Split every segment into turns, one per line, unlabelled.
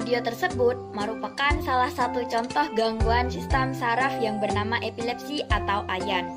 Video tersebut merupakan salah satu contoh gangguan sistem saraf yang bernama epilepsi atau AYAN.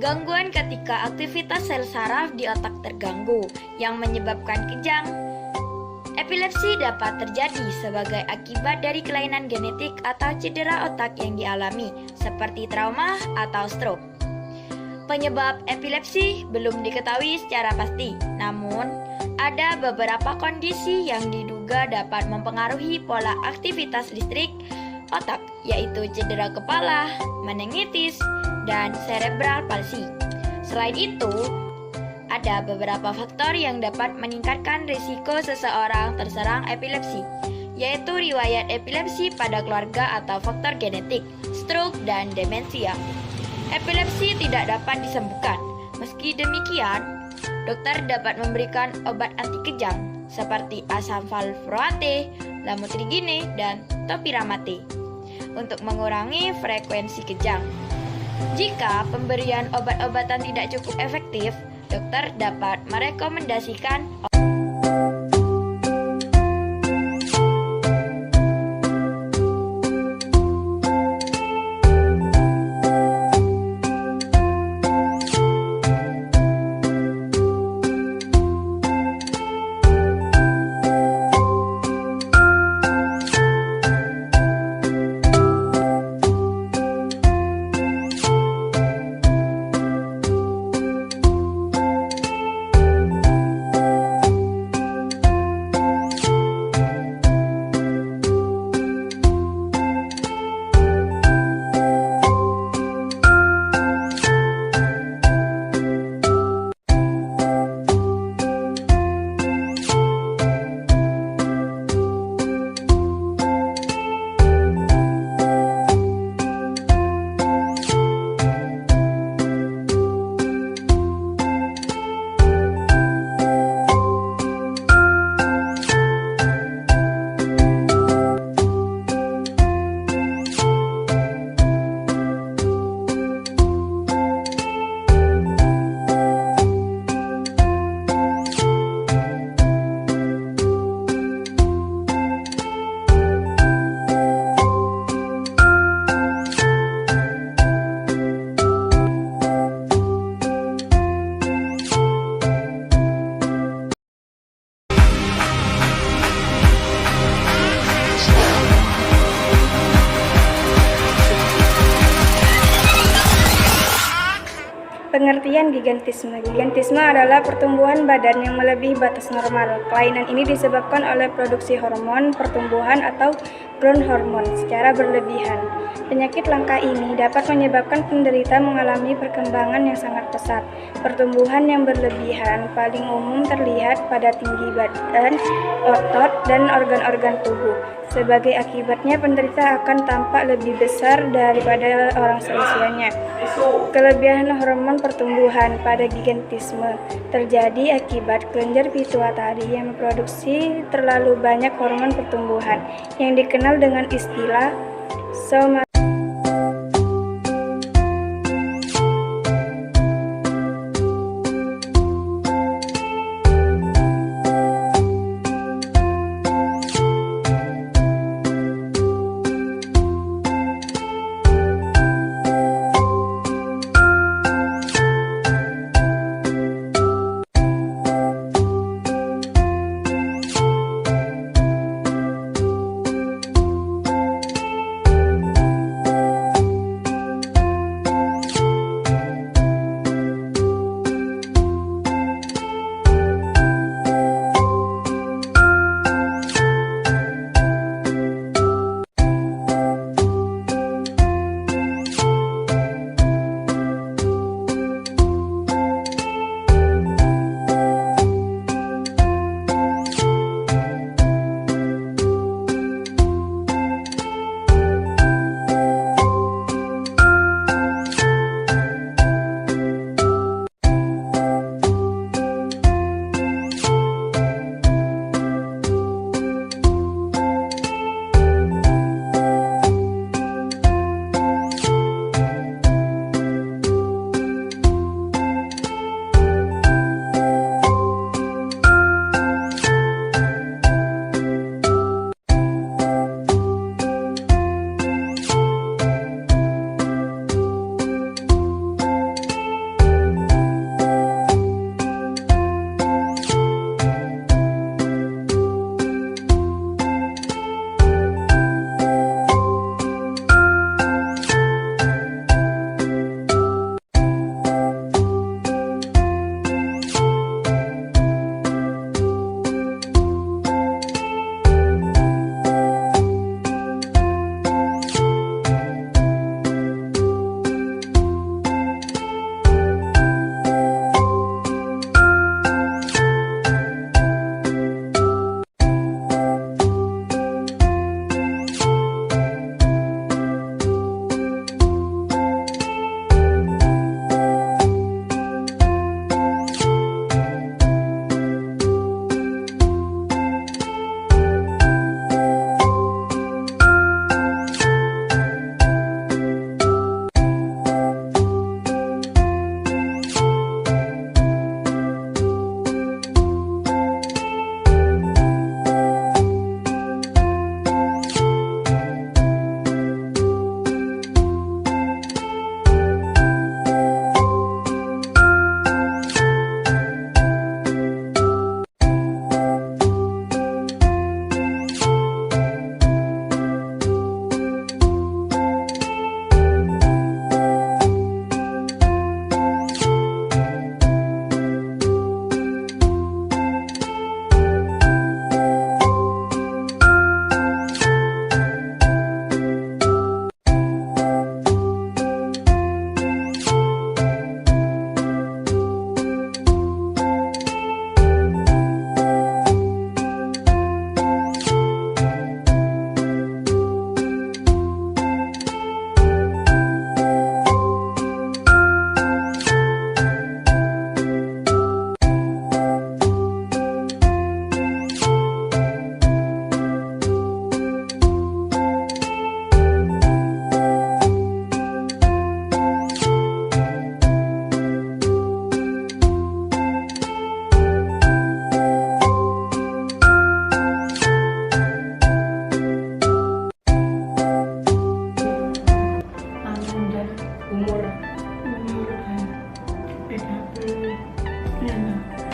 Gangguan ketika aktivitas sel saraf di otak terganggu yang menyebabkan kejang. Epilepsi dapat terjadi sebagai akibat dari kelainan genetik atau cedera otak yang dialami, seperti trauma atau stroke. Penyebab epilepsi belum diketahui secara pasti, namun ada beberapa kondisi yang diduga dapat mempengaruhi pola aktivitas listrik otak, yaitu cedera kepala, meningitis, dan cerebral palsy. Selain itu, ada beberapa faktor yang dapat meningkatkan risiko seseorang terserang epilepsi, yaitu riwayat epilepsi pada keluarga atau faktor genetik, stroke, dan demensia. Epilepsi tidak dapat disembuhkan. Meski demikian, dokter dapat memberikan obat anti kejang seperti asam valproate, lamotrigine, dan topiramate untuk mengurangi frekuensi kejang. Jika pemberian obat-obatan tidak cukup efektif, dokter dapat merekomendasikan
pengertian gigantisme. Gigantisme adalah pertumbuhan badan yang melebihi batas normal. Kelainan ini disebabkan oleh produksi hormon pertumbuhan atau growth hormone secara berlebihan. Penyakit langka ini dapat menyebabkan penderita mengalami perkembangan yang sangat pesat. Pertumbuhan yang berlebihan paling umum terlihat pada tinggi badan, otot, dan organ-organ tubuh. Sebagai akibatnya, penderita akan tampak lebih besar daripada orang seusianya. Kelebihan hormon pertumbuhan pada gigantisme terjadi akibat kelenjar pituitari yang memproduksi terlalu banyak hormon pertumbuhan yang dikenal dengan istilah somatic.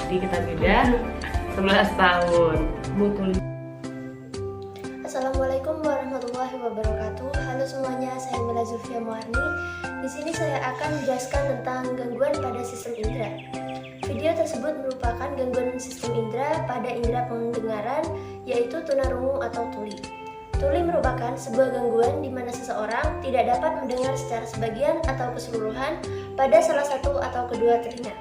berarti kita beda 11 tahun.
Betul.
Assalamualaikum warahmatullahi wabarakatuh. Halo semuanya, saya Mila Zulfia Muarni. Di sini saya akan menjelaskan tentang gangguan pada sistem indera. Video tersebut merupakan gangguan sistem indera pada indera pendengaran, yaitu tunarungu atau tuli. Tuli merupakan sebuah gangguan di mana seseorang tidak dapat mendengar secara sebagian atau keseluruhan pada salah satu atau kedua telinga.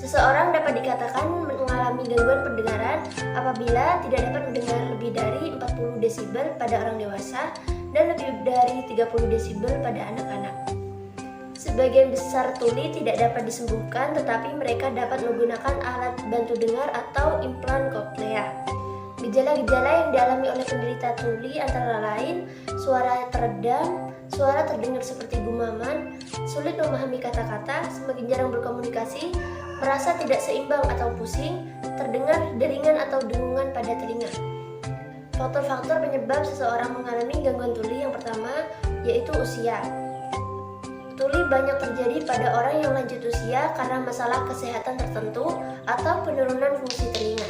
Seseorang dapat dikatakan mengalami gangguan pendengaran apabila tidak dapat mendengar lebih dari 40 desibel pada orang dewasa dan lebih dari 30 desibel pada anak-anak. Sebagian besar tuli tidak dapat disembuhkan, tetapi mereka dapat menggunakan alat bantu dengar atau implan koklea. Gejala-gejala yang dialami oleh penderita tuli antara lain suara teredam, suara terdengar seperti gumaman, sulit memahami kata-kata, semakin jarang berkomunikasi, merasa tidak seimbang atau pusing, terdengar deringan atau dengungan pada telinga. Faktor-faktor penyebab seseorang mengalami gangguan tuli yang pertama yaitu usia. Tuli banyak terjadi pada orang yang lanjut usia karena masalah kesehatan tertentu atau penurunan fungsi telinga.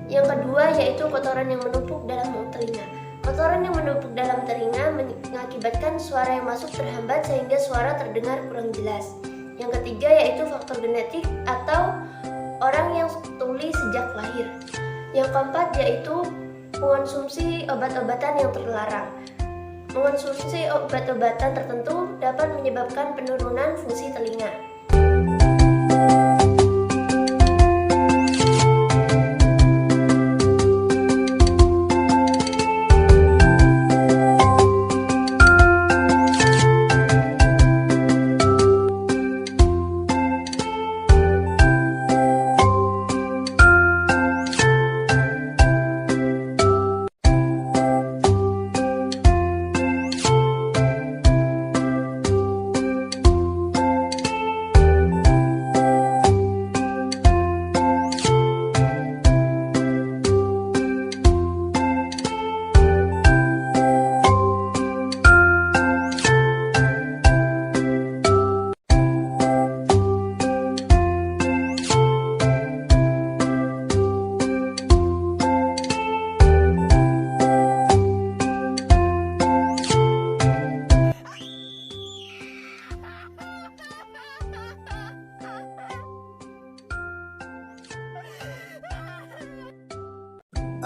Yang kedua yaitu kotoran yang menumpuk dalam telinga. Kotoran yang menumpuk dalam telinga mengakibatkan suara yang masuk terhambat sehingga suara terdengar kurang jelas. Yang ketiga yaitu faktor genetik atau orang yang tuli sejak lahir. Yang keempat yaitu mengonsumsi obat-obatan yang terlarang. Mengonsumsi obat-obatan tertentu dapat menyebabkan penurunan fungsi telinga.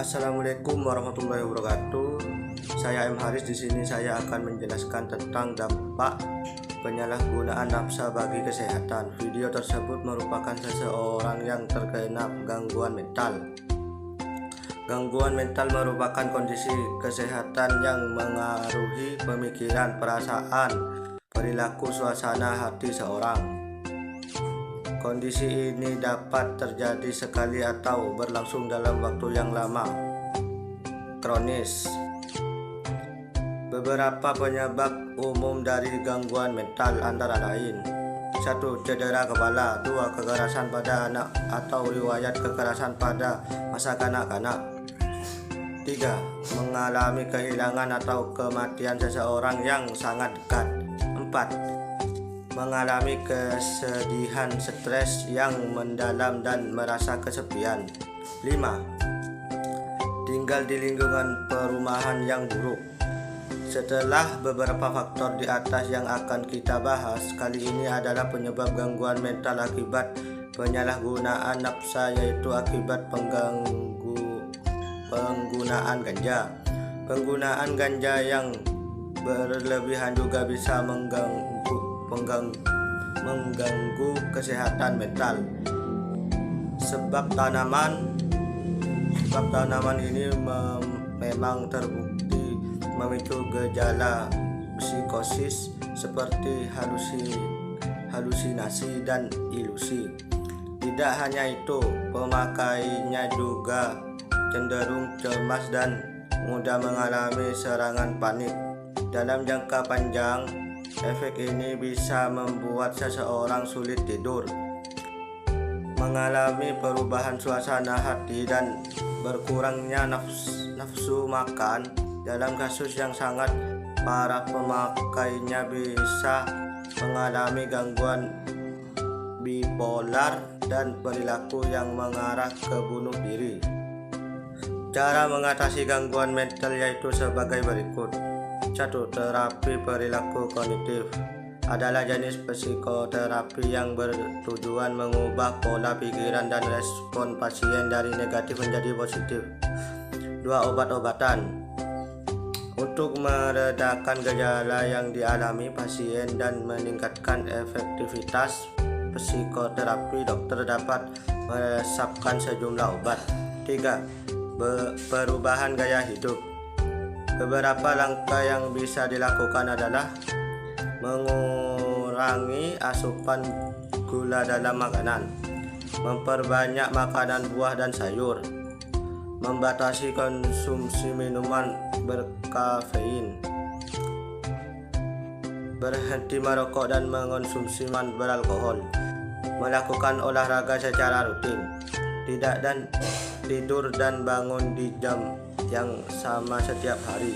Assalamualaikum warahmatullahi wabarakatuh. Saya M Haris. Di sini saya akan menjelaskan tentang dampak penyalahgunaan nafsa bagi kesehatan. Video tersebut merupakan seseorang yang terkena gangguan mental. Gangguan mental merupakan kondisi kesehatan yang mengaruhi pemikiran, perasaan, perilaku, suasana hati seorang. Kondisi ini dapat terjadi sekali atau berlangsung dalam waktu yang lama. Kronis. Beberapa penyebab umum dari gangguan mental antara lain: 1. Cedera kepala. 2. Kekerasan pada anak atau riwayat kekerasan pada masa kanak-kanak. 3. Mengalami kehilangan atau kematian seseorang yang sangat dekat. 4. Mengalami kesedihan, stres yang mendalam dan merasa kesepian. 5. Tinggal di lingkungan perumahan yang buruk. Setelah beberapa faktor di atas yang akan kita bahas, kali ini adalah penyebab gangguan mental akibat penyalahgunaan nafsa, yaitu akibat penggunaan ganja. Penggunaan ganja yang berlebihan juga bisa mengganggu kesehatan mental. Sebab tanaman ini memang terbukti memicu gejala psikosis seperti halusinasi dan ilusi. Tidak hanya itu, pemakainya juga cenderung cemas dan mudah mengalami serangan panik. Dalam jangka panjang, efek ini bisa membuat seseorang sulit tidur, mengalami perubahan suasana hati, dan berkurangnya nafsu makan. Dalam kasus yang sangat parah, pemakainya bisa mengalami gangguan bipolar dan perilaku yang mengarah ke bunuh diri. Cara mengatasi gangguan mental yaitu sebagai berikut. 1. Terapi perilaku kognitif adalah jenis psikoterapi yang bertujuan mengubah pola pikiran dan respon pasien dari negatif menjadi positif. 2. Obat-obatan untuk meredakan gejala yang dialami pasien dan meningkatkan efektivitas psikoterapi, dokter dapat meresapkan sejumlah obat. 3. Perubahan gaya hidup. Beberapa langkah yang bisa dilakukan adalah mengurangi asupan gula dalam makanan, memperbanyak makanan buah dan sayur, membatasi konsumsi minuman berkafein, berhenti merokok dan mengonsumsi minuman beralkohol, melakukan olahraga secara rutin, tidur dan bangun di jam yang sama setiap hari.